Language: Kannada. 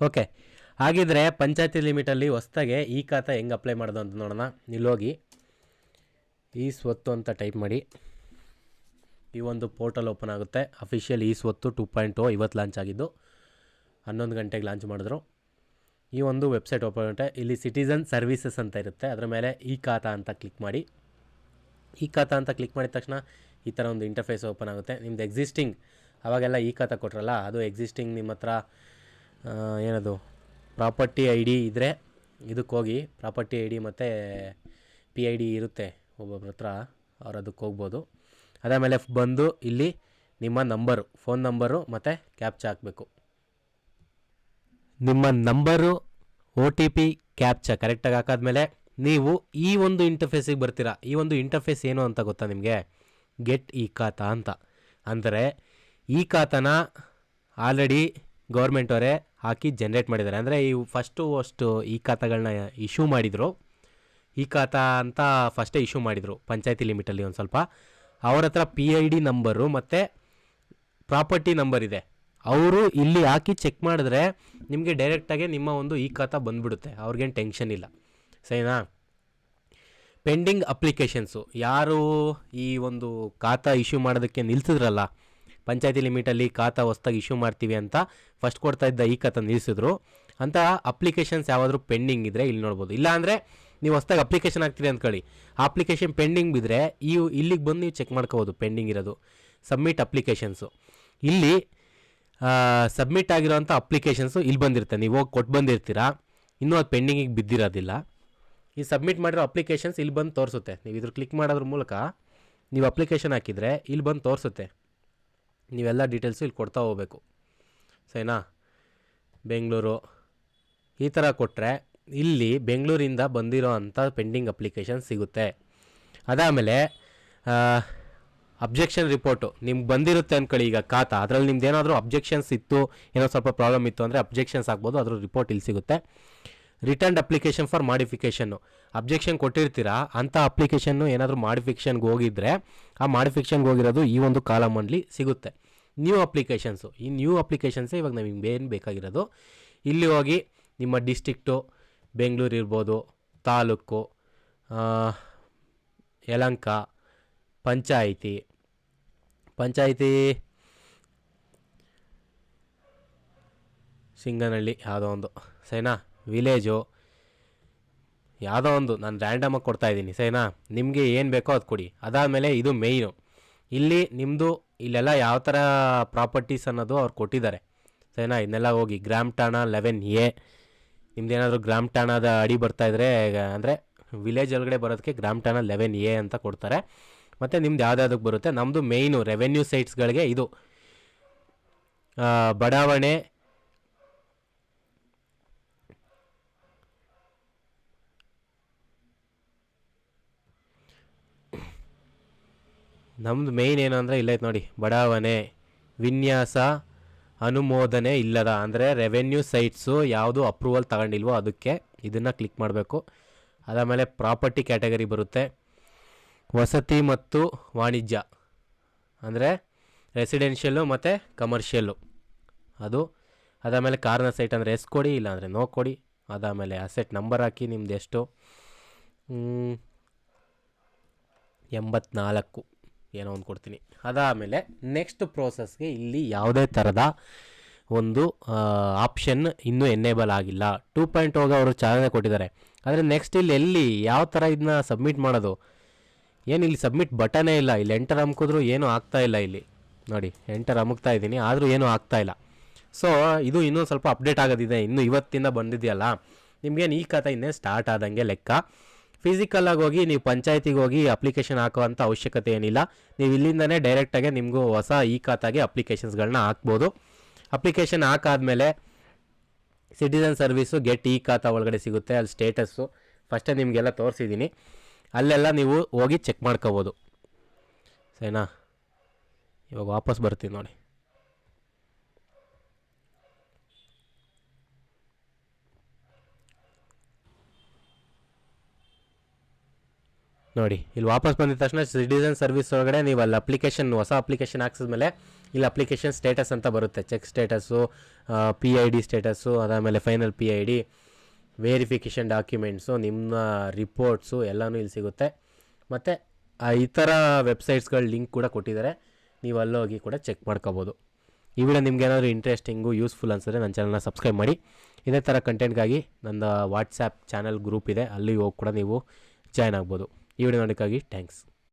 ಓಕೆ, ಹಾಗಿದ್ರೆ ಪಂಚಾಯತಿ ಲಿಮಿಟಲ್ಲಿ ಹೊಸ್ದಾಗೆ ಈ ಖಾತಾ ಹೆಂಗೆ ಅಪ್ಲೈ ಮಾಡೋದು ಅಂತ ನೋಡೋಣ. ಇಲ್ಲೋಗಿ ಈ ಸ್ವತ್ತು ಅಂತ ಟೈಪ್ ಮಾಡಿ, ಈ ಒಂದು ಪೋರ್ಟಲ್ ಓಪನ್ ಆಗುತ್ತೆ. ಅಫಿಷಿಯಲ್ ಈ ಸ್ವತ್ತು 2.0 ಇವತ್ತು ಲಾಂಚ್ ಆಗಿದ್ದು, 11 ಗಂಟೆಗೆ ಲಾಂಚ್ ಮಾಡಿದ್ರು. ಈ ಒಂದು ವೆಬ್ಸೈಟ್ ಓಪನ್ ಆಗುತ್ತೆ. ಇಲ್ಲಿ ಸಿಟಿಸನ್ ಸರ್ವೀಸಸ್ ಅಂತ ಇರುತ್ತೆ, ಅದರ ಮೇಲೆ ಈ ಖಾತಾ ಅಂತ ಕ್ಲಿಕ್ ಮಾಡಿ. ಈ ಖಾತಾ ಅಂತ ಕ್ಲಿಕ್ ಮಾಡಿದ ತಕ್ಷಣ ಈ ಥರ ಒಂದು ಇಂಟರ್ಫೇಸ್ ಓಪನ್ ಆಗುತ್ತೆ. ನಿಮ್ದು ಎಕ್ಸಿಸ್ಟಿಂಗ್ ಅವಾಗೆಲ್ಲ ಈ ಖಾತಾ ಕೊಟ್ರಲ್ಲ, ಅದು ಎಕ್ಸಿಸ್ಟಿಂಗ್ ನಿಮ್ಮ ಹತ್ರ ಏನದು ಪ್ರಾಪರ್ಟಿ ಐ ಡಿ ಇದ್ದರೆ ಇದಕ್ಕೆ ಹೋಗಿ, ಪ್ರಾಪರ್ಟಿ ಐ ಡಿ ಮತ್ತು ಪಿ ಐ ಡಿ ಇರುತ್ತೆ ಒಬ್ಬೊಬ್ರ ಹತ್ರ, ಅವ್ರು ಅದಕ್ಕೆ ಹೋಗ್ಬೋದು. ಅದಾದಮೇಲೆ ಬಂದು ಇಲ್ಲಿ ನಿಮ್ಮ ನಂಬರು, ಫೋನ್ ನಂಬರು ಮತ್ತು ಕ್ಯಾಪ್ಚಾ ಹಾಕಬೇಕು. ನಿಮ್ಮ number, O T P, captcha ಕರೆಕ್ಟಾಗಿ ಹಾಕಾದ್ಮೇಲೆ ನೀವು ಈ ಒಂದು ಇಂಟರ್ಫೇಸಿಗೆ ಬರ್ತೀರಾ. ಈ ಒಂದು ಇಂಟರ್ಫೇಸ್ ಏನು ಅಂತ ಗೊತ್ತಾ ನಿಮಗೆ? ಗೆಟ್ ಈ ಖಾತಾ ಅಂತ. ಅಂದರೆ ಈ ಖಾತಾನ ಆಲ್ರೆಡಿ ಗೌರ್ಮೆಂಟವರೇ ಹಾಕಿ ಜನ್ರೇಟ್ ಮಾಡಿದ್ದಾರೆ. ಅಂದರೆ ಇವು ಅಷ್ಟು ಈ ಖಾತಾಗಳನ್ನ ಇಶ್ಯೂ ಮಾಡಿದರು. ಈ ಖಾತಾ ಅಂತ ಫಸ್ಟೇ ಇಶ್ಯೂ ಮಾಡಿದರು ಪಂಚಾಯತಿ ಲಿಮಿಟಲ್ಲಿ. ಒಂದು ಸ್ವಲ್ಪ ಅವ್ರ ಹತ್ರ ಪಿ ಐ ಡಿ ನಂಬರು ಮತ್ತು ಪ್ರಾಪರ್ಟಿ ನಂಬರ್ ಇದೆ. ಅವರು ಇಲ್ಲಿ ಹಾಕಿ ಚೆಕ್ ಮಾಡಿದ್ರೆ ನಿಮಗೆ ಡೈರೆಕ್ಟಾಗಿ ನಿಮ್ಮ ಒಂದು ಈ ಖಾತಾ ಬಂದುಬಿಡುತ್ತೆ. ಅವ್ರಿಗೇನು ಟೆನ್ಷನ್ ಇಲ್ಲ, ಸರಿನಾ? ಪೆಂಡಿಂಗ್ ಅಪ್ಲಿಕೇಶನ್ಸು, ಯಾರು ಈ ಒಂದು ಖಾತಾ ಇಶ್ಯೂ ಮಾಡೋದಕ್ಕೆ ನಿಲ್ಸಿದ್ರಲ್ಲ, ಪಂಚಾಯತಿ ಲಿಮಿಟಲ್ಲಿ ಖಾತಾ ಹೊಸ್ದಾಗಿ ಇಶ್ಯೂ ಮಾಡ್ತೀವಿ ಅಂತ ಫಸ್ಟ್ ಕೊಡ್ತಾ ಇದ್ದ ಈ ಖಾತಾ ನಿಲ್ಲಿಸಿದ್ರು ಅಂತ ಅಪ್ಲಿಕೇಶನ್ಸ್ ಯಾವಾದರೂ ಪೆಂಡಿಂಗ್ ಇದ್ದರೆ ಇಲ್ಲಿ ನೋಡ್ಬೋದು. ಇಲ್ಲ ಅಂದರೆ ನೀವು ಹೊಸ್ದಾಗಿ ಅಪ್ಲಿಕೇಶನ್ ಹಾಕ್ತೀರಿ ಅಂದ್ಕೊಳ್ಳಿ, ಆ ಅಪ್ಲಿಕೇಶನ್ ಪೆಂಡಿಂಗ್ ಬಿದ್ದರೆ ಇಲ್ಲಿಗೆ ಬಂದು ನೀವು ಚೆಕ್ ಮಾಡ್ಕೋಬೋದು ಪೆಂಡಿಂಗ್ ಇರೋದು. ಸಬ್ಮಿಟ್ ಅಪ್ಲಿಕೇಶನ್ಸು, ಇಲ್ಲಿ ಸಬ್ಮಿಟ್ ಆಗಿರೋಂಥ ಅಪ್ಲಿಕೇಶನ್ಸು ಇಲ್ಲಿ ಬಂದಿರುತ್ತೆ. ನೀವು ಹೋಗಿ ಕೊಟ್ಟು ಬಂದಿರ್ತೀರಾ, ಇನ್ನೂ ಅದು ಪೆಂಡಿಂಗಿಗೆ ಬಿದ್ದಿರೋದಿಲ್ಲ. ಈ ಸಬ್ಮಿಟ್ ಮಾಡಿರೋ ಅಪ್ಲಿಕೇಶನ್ಸ್ ಇಲ್ಲಿ ಬಂದು ತೋರಿಸುತ್ತೆ. ನೀವು ಇದ್ರ ಕ್ಲಿಕ್ ಮಾಡೋದ್ರ ಮೂಲಕ ನೀವು ಅಪ್ಲಿಕೇಶನ್ ಹಾಕಿದರೆ ಇಲ್ಲಿ ಬಂದು ತೋರಿಸುತ್ತೆ. ನೀವೆಲ್ಲ ಡೀಟೇಲ್ಸು ಇಲ್ಲಿ ಕೊಡ್ತಾ ಹೋಗಬೇಕು, ಸರಿನಾ? ಬೆಂಗಳೂರು ಈ ಥರ ಕೊಟ್ಟರೆ ಇಲ್ಲಿ ಬೆಂಗಳೂರಿಂದ ಬಂದಿರೋ ಅಂಥ ಪೆಂಡಿಂಗ್ ಅಪ್ಲಿಕೇಶನ್ ಸಿಗುತ್ತೆ. ಅದಾದಮೇಲೆ ಅಬ್ಜೆಕ್ಷನ್ ರಿಪೋರ್ಟು ನಿಮ್ಗೆ ಬಂದಿರುತ್ತೆ ಅಂದ್ಕೊಳ್ಳಿ. ಈಗ ಖಾತಾ ಅದರಲ್ಲಿ ನಿಮ್ದು ಏನಾದರೂ ಅಬ್ಜೆಕ್ಷನ್ಸ್ ಇತ್ತು, ಏನೋ ಸ್ವಲ್ಪ ಪ್ರಾಬ್ಲಮ್ ಇತ್ತು ಅಂದರೆ ಅಬ್ಜೆಕ್ಷನ್ಸ್ ಆಗ್ಬೋದು, ಅದ್ರ ರಿಪೋರ್ಟ್ ಇಲ್ಲಿ ಸಿಗುತ್ತೆ. ರಿಟರ್ನ್ಡ್ ಅಪ್ಲಿಕೇಶನ್ ಫಾರ್ ಮಾಡಿಫಿಕೇಷನ್ನು, ಅಬ್ಜೆಕ್ಷನ್ ಕೊಟ್ಟಿರ್ತೀರಾ ಅಂಥ ಅಪ್ಲಿಕೇಶನ್ನು ಏನಾದರೂ ಮಾಡಿಫಿಕೇಷನ್ಗೆ ಹೋಗಿದ್ದರೆ ಆ ಮಾಡಿಫಿಕೇಷನ್ಗೆ ಹೋಗಿರೋದು ಈ ಒಂದು ಕಾಲಮಲ್ಲಿ ಸಿಗುತ್ತೆ. ನ್ಯೂ ಅಪ್ಲಿಕೇಶನ್ಸು, ಈ ನ್ಯೂ ಅಪ್ಲಿಕೇಶನ್ಸೇ ಇವಾಗ ನಮಗೆ ಏನು ಬೇಕಾಗಿರೋದು. ಇಲ್ಲಿ ಹೋಗಿ ನಿಮ್ಮ ಡಿಸ್ಟಿಕ್ಟು ಬೆಂಗಳೂರು ಇರ್ಬೋದು, ತಾಲೂಕು, ಯಲಹಂಕ, ಪಂಚಾಯಿತಿ ಸಿಂಗನಹಳ್ಳಿ ಯಾವುದೋ ಒಂದು, ಸರಿನಾ? ವಿಲೇಜು ಯಾವುದೋ ಒಂದು, ನಾನು ರ್ಯಾಂಡಮಾಗಿ ಕೊಡ್ತಾಯಿದ್ದೀನಿ, ಸರಿನಾ? ನಿಮಗೆ ಏನು ಬೇಕೋ ಅದು ಕೊಡಿ. ಅದಾದಮೇಲೆ ಇದು ಮೇಯ್ನು, ಇಲ್ಲಿ ನಿಮ್ಮದು ಇಲ್ಲೆಲ್ಲ ಯಾವ ಥರ ಪ್ರಾಪರ್ಟೀಸ್ ಅನ್ನೋದು ಅವ್ರು ಕೊಟ್ಟಿದ್ದಾರೆ, ಸರಿನಾ? ಇದನ್ನೆಲ್ಲ ಹೋಗಿ ಗ್ರಾಮ್ ಠಾಣಾ 11A, ನಿಮ್ದೇನಾದರೂ ಗ್ರಾಮ್ ಠಾಣಾದ ಅಡಿ ಬರ್ತಾಯಿದ್ರೆ, ಅಂದರೆ ವಿಲೇಜ್ ಒಳಗಡೆ ಬರೋದಕ್ಕೆ ಗ್ರಾಮ್ ಠಾಣಾ 11A ಅಂತ ಕೊಡ್ತಾರೆ. ಮತ್ತು ನಿಮ್ದು ಯಾವುದ್ಯಾವುದಕ್ಕೆ ಬರುತ್ತೆ, ನಮ್ಮದು ಮೇಯ್ನು ರೆವೆನ್ಯೂ ಸೈಟ್ಸ್ಗಳಿಗೆ ಇದು ಬಡಾವಣೆ, ನಮ್ಮದು ಮೇಯ್ನ್ ಏನು ಅಂದರೆ ಇಲ್ಲೈತೆ ನೋಡಿ, ಬಡಾವಣೆ ವಿನ್ಯಾಸ ಅನುಮೋದನೆ ಇಲ್ಲದ, ಅಂದರೆ ರೆವೆನ್ಯೂ ಸೈಟ್ಸು ಯಾವುದು ಅಪ್ರೂವಲ್ ತಗೊಂಡಿಲ್ವೋ ಅದಕ್ಕೆ ಇದನ್ನು ಕ್ಲಿಕ್ ಮಾಡಬೇಕು. ಅದಾದಮೇಲೆ ಪ್ರಾಪರ್ಟಿ ಕ್ಯಾಟಗರಿ ಬರುತ್ತೆ, ವಸತಿ ಮತ್ತು ವಾಣಿಜ್ಯ, ಅಂದರೆ ರೆಸಿಡೆನ್ಷಿಯಲ್ಲು ಮತ್ತು ಕಮರ್ಷಿಯಲ್ಲು ಅದು. ಅದಾದಮೇಲೆ ಕಾರ್ನರ್ ಸೈಟ್ ಅಂದರೆ ಎಸ್ ಕೊಡಿ, ಇಲ್ಲಾಂದರೆ ನೋ ಕೊಡಿ. ಅದಾದಮೇಲೆ ಅಸೆಟ್ ನಂಬರ್ ಹಾಕಿ, ನಿಮ್ದು ಎಷ್ಟು 84 ಏನೋ ಒಂದು ಕೊಡ್ತೀನಿ. ಅದಾದಮೇಲೆ ನೆಕ್ಸ್ಟ್ ಪ್ರೋಸೆಸ್ಗೆ ಇಲ್ಲಿ ಯಾವುದೇ ಥರದ ಒಂದು ಆಪ್ಷನ್ ಇನ್ನೂ ಎನೇಬಲ್ ಆಗಿಲ್ಲ. 2.0 ಅವರು ಚಾಲನೆ ಕೊಟ್ಟಿದ್ದಾರೆ, ಆದರೆ ನೆಕ್ಸ್ಟ್ ಇಲ್ಲಿ ಯಾವ ಥರ ಇದನ್ನ ಸಬ್ಮಿಟ್ ಮಾಡೋದು, ಏನು ಇಲ್ಲಿ ಸಬ್ಮಿಟ್ ಬಟನೇ ಇಲ್ಲ. ಇಲ್ಲಿ ಎಂಟರ್ ಅಮ್ಕಿದ್ರು ಏನೂ ಆಗ್ತಾಯಿಲ್ಲ. ಇಲ್ಲಿ ನೋಡಿ ಎಂಟರ್ ಅಮುಕ್ತಾ ಇದ್ದೀನಿ, ಆದರೂ ಏನೂ ಆಗ್ತಾಯಿಲ್ಲ. ಸೊ ಇದು ಇನ್ನೂ ಸ್ವಲ್ಪ ಅಪ್ಡೇಟ್ ಆಗೋದಿದೆ, ಇನ್ನೂ ಇವತ್ತಿಂದ ಬಂದಿದೆಯಲ್ಲ. ನಿಮಗೇನು ಈ ಖಾತಾ ಇನ್ನೇ ಸ್ಟಾರ್ಟ್ ಆದಂಗೆ ಲೆಕ್ಕ. ಫಿಸಿಕಲಾಗಿ ಹೋಗಿ ನೀವು ಪಂಚಾಯತಿಗೆ ಹೋಗಿ ಅಪ್ಲಿಕೇಶನ್ ಹಾಕೋವಂಥ ಅವಶ್ಯಕತೆ ಏನಿಲ್ಲ. ನೀವು ಇಲ್ಲಿಂದನೇ ಡೈರೆಕ್ಟಾಗಿ ನಿಮಗೂ ಹೊಸ ಈ ಖಾತಾಗೆ ಅಪ್ಲಿಕೇಶನ್ಸ್ಗಳನ್ನ ಹಾಕ್ಬೋದು. ಅಪ್ಲಿಕೇಶನ್ ಹಾಕಾದ್ಮೇಲೆ ಸಿಟಿಸನ್ ಸರ್ವೀಸು ಗೆಟ್ ಈ ಖಾತಾ ಒಳಗಡೆ ಸಿಗುತ್ತೆ. ಅಲ್ಲಿ ಸ್ಟೇಟಸ್ಸು ಫಸ್ಟೇ ನಿಮಗೆಲ್ಲ ತೋರಿಸಿದ್ದೀನಿ, ಅಲ್ಲೆಲ್ಲ ನೀವು ಹೋಗಿ ಚೆಕ್ ಮಾಡ್ಕೋಬೋದು, ಸರಿನಾ? ಇವಾಗ ವಾಪಸ್ ಬರ್ತೀನಿ ನೋಡಿ. ನೋಡಿ ಇಲ್ಲಿ ವಾಪಸ್ ಬಂದಿದ ತಕ್ಷಣ ಸಿಟಿಸನ್ ಸರ್ವಿಸ್ ಒಳಗಡೆ ನೀವು ಅಲ್ಲಿ ಅಪ್ಲಿಕೇಶನ್ ಹೊಸ ಅಪ್ಲಿಕೇಶನ್ ಹಾಕ್ಸಿದ್ಮೇಲೆ ಇಲ್ಲಿ ಅಪ್ಲಿಕೇಶನ್ ಸ್ಟೇಟಸ್ ಅಂತ ಬರುತ್ತೆ. ಚೆಕ್ ಸ್ಟೇಟಸ್ಸು, PID ಸ್ಟೇಟಸ್ಸು, ಅದಾದಮೇಲೆ ಫೈನಲ್ PID, ವೇರಿಫಿಕೇಷನ್ ಡಾಕ್ಯುಮೆಂಟ್ಸು, ನಿಮ್ಮ ರಿಪೋರ್ಟ್ಸು ಎಲ್ಲನೂ ಇಲ್ಲಿ ಸಿಗುತ್ತೆ. ಮತ್ತು ಈ ಥರ ವೆಬ್ಸೈಟ್ಸ್ಗಳ ಲಿಂಕ್ ಕೂಡ ಕೊಟ್ಟಿದ್ದಾರೆ, ನೀವು ಅಲ್ಲೋಗಿ ಕೂಡ ಚೆಕ್ ಮಾಡ್ಕೋಬೋದು. ಈ ವಿಡಿಯೋ ನಿಮ್ಗೆ ಏನಾದರೂ ಇಂಟ್ರೆಸ್ಟಿಂಗು ಯೂಸ್ಫುಲ್ ಅನಿಸಿದ್ರೆ ನನ್ನ ಚಾನಲ್ನ ಸಬ್ಸ್ಕ್ರೈಬ್ ಮಾಡಿ. ಇದೇ ಥರ ಕಂಟೆಂಟ್ಗಾಗಿ ನನ್ನ ವಾಟ್ಸಾಪ್ ಚಾನಲ್ ಗ್ರೂಪ್ ಇದೆ, ಅಲ್ಲಿ ಹೋಗಿ ಕೂಡ ನೀವು ಜಾಯ್ನ್ ಆಗ್ಬೋದು. ಈ ವಿಡಿಯೋ ನೋಡೋಕ್ಕಾಗಿ ಥ್ಯಾಂಕ್ಸ್.